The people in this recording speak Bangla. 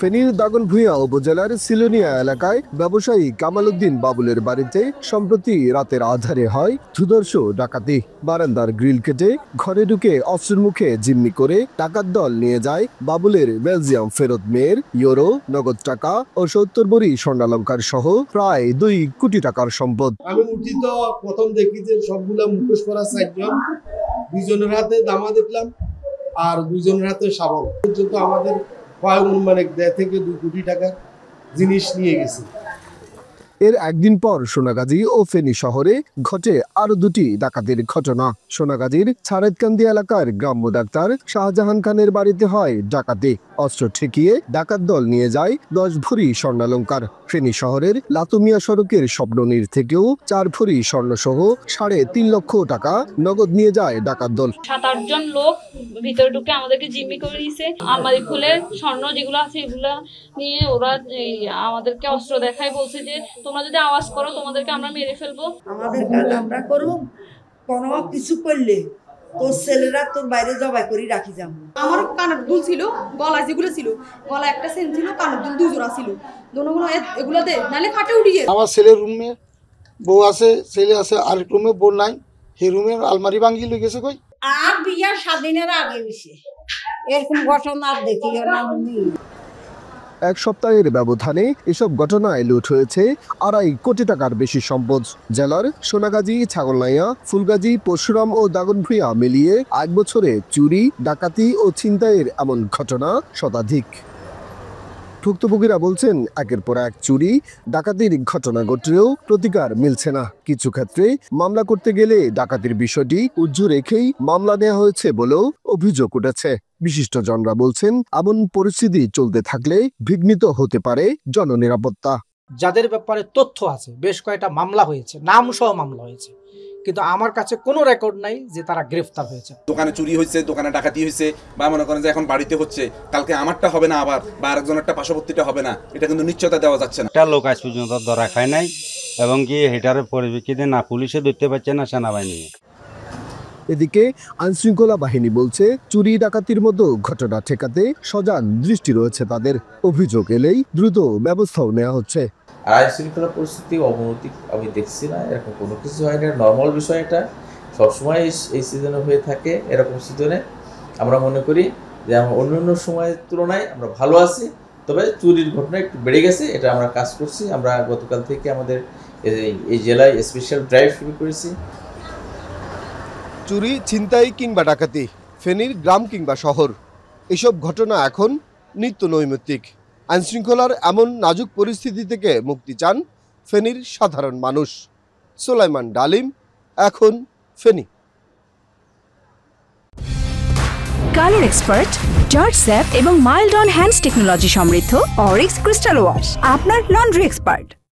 ফেনীর দাগনভূঞা উপজেলার সিলোনিয়া এলাকায় ব্যবসায়ী কামাল উদ্দিন বাবুলের বাড়িতে সম্প্রতি রাতের আধারে হয় ধুধর্ষ ডাকাতি। বারান্দার গ্রিল কেটে ঘরে ঢুকে অস্ত্রের মুখে জিম্মি করে ডাকাত দল নিয়ে যায় বাবুলের বেলজিয়াম ফেরত মেয়ের ইউরো, নগদ টাকা ও 70 ভরি স্বর্ণালঙ্কার সহ প্রায় 2 কোটি টাকার সম্পদ। আমি উঠি তো প্রথম দেখি যে সবগুলা মুখোশ করা 4 জন, 2 জনের হাতে দামা দেখলাম আর 2 জনের হাতে শাবল। পর্যন্ত আমাদের মানে 1.5 থেকে 2 কোটি টাকার জিনিস নিয়ে গেছে। এর একদিন পর সোনাগাজী ও ফেনী শহরে ঘটে আরো 2টি ডাকাতির ঘটনা। সোনাগাজীর ছাড়েতকান্দি এলাকার গ্রাম্য ডাক্তার শাহজাহান খানের বাড়িতে হয় ডাকাতি। অস্ত্র ঠেকিয়ে ডাকাত দল নিয়ে যায় 10 ভরি স্বর্ণালঙ্কার। ফেনী শহরের লাতুমিয়া সড়কের স্বপ্ননীর থেকেও 4 ভরি স্বর্ণ সহ 3.5 লক্ষ টাকা নগদ নিয়ে যায় ডাকাত দল। 7-8 জন লোক ভিতরে ঢুকে আমাদেরকে জিম্মি করে দিয়েছে। আলমারি খুলে স্বর্ণ যেগুলো আছে এগুলা নিয়ে ওরা আমাদেরকে অস্ত্র দেখায়, বলছে যে তোমরা যদি আওয়াজ করো তোমাদেরকে আমরা মেরে ফেলবো। আমাদের কাজ আমরা করব, কোনো কিছু করলে তোর ছেলেরা তোর বাইরে জবাই করে রাখি যাব। আমার কানের দুল ছিল, গলা যেগুলো ছিল, গলা একটা সেন ছিল, কানের দুল 2 জোড়া ছিল, দোনোগুলো এগুলো দে নালে খাটে উঠিয়ে। আমার ছেলের রুমে বউ আছে, ছেলে আছে, আর রুমে বউ নাই, সেই রুমে আলমারি ভাঙি লই গেছে। কই আর বিয়া 7 দিনের আগে হইছে, এরকম ঘটনা দেখিও না। এক সপ্তাহের ব্যবধানে এসব ঘটনায় লুট হয়েছে 2.5 কোটি টাকার বেশি সম্পদ। জেলার সোনাগাজী, ছাগলনাইয়া, ফুলগাজী, পরশুরাম ও দাগনভূঞা মিলিয়ে 1 বছরে চুরি, ডাকাতি ও ছিনতাইয়ের এমন ঘটনা শতাধিক। ভুক্তভোগীরা বলছেন, একের পর এক চুরি, ডাকাতির ঘটনা ঘটলেও প্রতিকার মিলছে না। কিছু ক্ষেত্রে মামলা করতে গেলে ডাকাতির বিষয়টি উজ্জ্ব রেখেই মামলা নেওয়া হয়েছে বলেও অভিযোগ উঠেছে। বিশিষ্টজনরা বলছেন, এমন পরিস্থিতি চলতে থাকলে বিঘ্নিত হতে পারে জননিরাপত্তা। যাদের ব্যাপারে তথ্য আছে, বেশ কয়েকটা মামলা হয়েছে, নাম সহ মামলা হয়েছে, কিন্তু আমার কাছে কোনো রেকর্ড নাই যে তারা গ্রেফতার হয়েছে। দোকানে চুরি হয়েছে, দোকানে ডাকাতি হয়েছে, বা মনে করেন যে এখন বাড়িতে হচ্ছে, কালকে আমারটা হবে না আবার, বা আরেকজনেরটা পার্শ্ববর্তীটা হবে না, এটা কিন্তু নিশ্চয়তা দেওয়া যাচ্ছে না। একটা লোক আজ পর্যন্ত ধরা খায় নাই, এবং কি হেটারের পরিপ্রেক্ষিতে না পুলিশে ধরতে পারছে না সেনাবাহিনী। এদিকে আইনশৃঙ্খলা বাহিনী বলছে, চুরি ডাকাতির মতো ঘটনা ঠেকাতে সজাগ দৃষ্টি রয়েছে তাদের। অভিযোগ এলেই দ্রুত ব্যবস্থাও নেওয়া হচ্ছে। আইন শৃঙ্খলা পরিস্থিতি অবনতি আমি দেখছি না, এরকম কোনো কিছু হয় না। নর্মাল বিষয়, এটা সবসময় এই সিজনে হয়ে থাকে। এরকম সিজনে আমরা মনে করি যে আমরা অন্যান্য সময়ের তুলনায় আমরা ভালো আছি, তবে চুরির ঘটনা একটু বেড়ে গেছে। এটা আমরা কাজ করছি। আমরা গতকাল থেকে আমাদের এই জেলায় স্পেশাল ড্রাইভ শুরু করেছি। চুরি, ছিনতাই কিংবা ডাকাতি, ফেনীর গ্রাম কিংবা শহর, এসব ঘটনা এখন নিত্য নৈমিত্তিক। আইনশৃঙ্খলার এমন নাজুক পরিস্থিতি থেকে মুক্তি চান ফেনীর সাধারণ মানুষ। সুলাইমান ডালিম, এখন Feni. Colour expert, George sap এবং মাইল্ড অন হ্যান্ডস টেকনোলজি সমৃদ্ধ অরিক্স ক্রিস্টাল ওয়াশ, আপনার লন্ড্রি এক্সপার্ট।